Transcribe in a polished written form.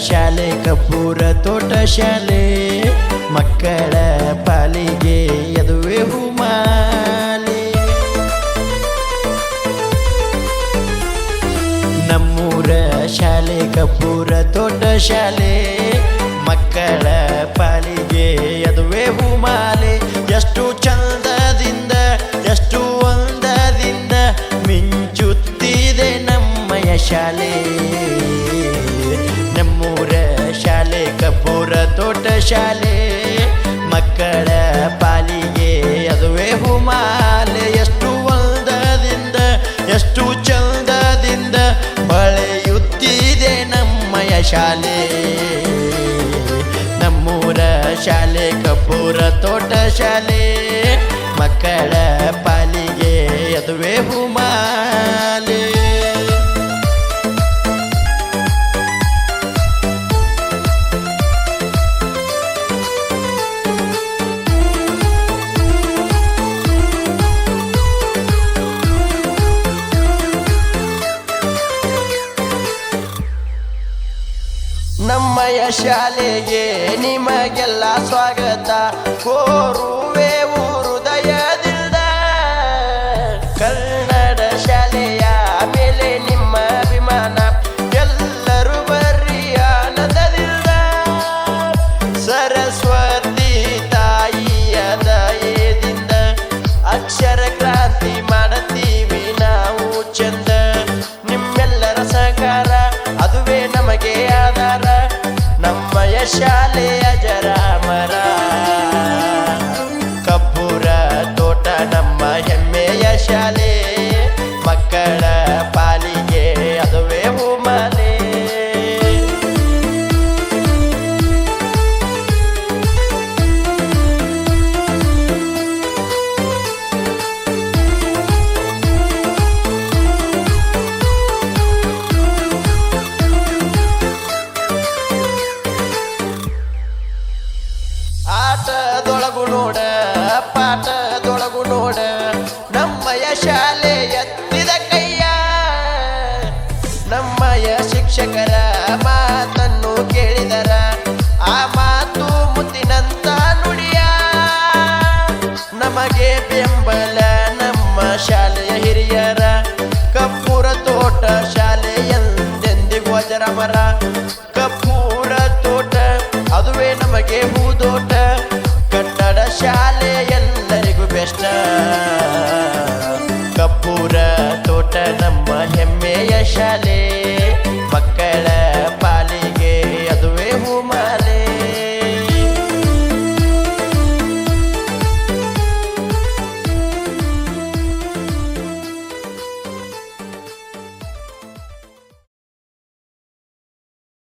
ಶಾಲೆ ಕಪೂರ ತೋಟ ಶಾಲೆ ಮಕ್ಕಳ ಪಾಲಿಗೆ ಯದುವೆ ಹೂಮಾಲೆ ನಮ್ಮೂರ ಶಾಲೆ ಕಪೂರ ತೋಟ ಶಾಲೆ ಮಕ್ಕಳ ಪಾಲಿಗೆ ಯದುವೆ ಹೂಮಾಲೆ ಎಷ್ಟು ಚಂದದಿಂದ ಎಷ್ಟು ಒಂದದಿಂದ ಮಿಂಚುತ್ತಿದೆ ನಮ್ಮಯ ಶಾಲೆ ನಮ್ಮೂರ ಶಾಲೆ ಕಪೂರ ತೋಟ ಶಾಲೆ ಮಕ್ಕಳ ಪಾಲಿಗೆ ಅದುವೆ ಹೂಮಾಲೆ ಎಷ್ಟು ಒಂದದಿಂದ ಎಷ್ಟು ಚಂದದಿಂದ ಬಳೆಯುತ್ತಿದೆ ನಮ್ಮಯ ಶಾಲೆ ನಮ್ಮೂರ ಶಾಲೆ ಕಪೂರ ತೋಟ ಶಾಲೆ ಮಕ್ಕಳ ಪಾಲಿಗೆ ಅದುವೆ ಹೂಮಾಲೆ ನಮ್ಮಯ ಶಾಲೆಗೆ ನಿಮಗೆಲ್ಲ ಸ್ವಾಗತ ಕೋರುವೆ ಹೃದಯದಿಂದ ಕನ್ನಡ ಶಾಲೆಯ ಮೇಲೆ ನಿಮ್ಮ ಅಭಿಮಾನ ಎಲ್ಲರೂ ಬರ್ರಿ ಆನಂದದಿಂದ ಸರಸ್ವತಿ ತಾಯಿಯ ದಯದಿಂದ ಅಕ್ಷರ ಕ್ರಾಂತಿ ಮಾಡುತ್ತೀವಿ ನಾವು ಚಂದ ನಿಮ್ಮೆಲ್ಲರ ಸಹಕಾರ ಅದುವೇ ನಮಗೆ ಆಧಾರ ನಮ್ಮಯ ಶಾಲೆಯ ಜರಾಮರ ಕಪೂರ ತೋಟ ನಮ್ಮ ಹೆಮ್ಮೆಯ ಶಾಲೆ ಮಕ್ಕಳ ಪಾಲಿಗೆ ಅದುವೇ ಹೂಮಾಲೆ ಆಟದೊಳಗು ನೋಡ ಪಾಠದೊಳಗು ನೋಡ ನಮ್ಮಯ ಶಾಲೆ ಎತ್ತಿದ ಕೈಯ ನಮ್ಮಯ ಶಿಕ್ಷಕರ ಮಾತನ್ನು ಕೇಳಿದರ ಆ ಮಾತು ಮುತ್ತಿನಂತ ನುಡಿಯ ನಮಗೆ ಬೆಂಬಲ ನಮ್ಮ ಶಾಲೆಯ ಹಿರಿಯರ ಕಪೂರ ತೋಟ ಶಾಲೆ ಎಂದೆಂದಿಗೂ ಅಜರಾಮರ ಕಪೂರ ತೋಟ ಅದುವೇ ನಮಗೆ ಹೂದೋಟ ಕನ್ನಡ ಶಾಲೆ ಎಲ್ಲರಿಗೂ ಬೆಸ್ಟ್ ಕಪೂರ ತೋಟ ನಮ್ಮ ಹೆಮ್ಮೆಯ ಶಾಲೆ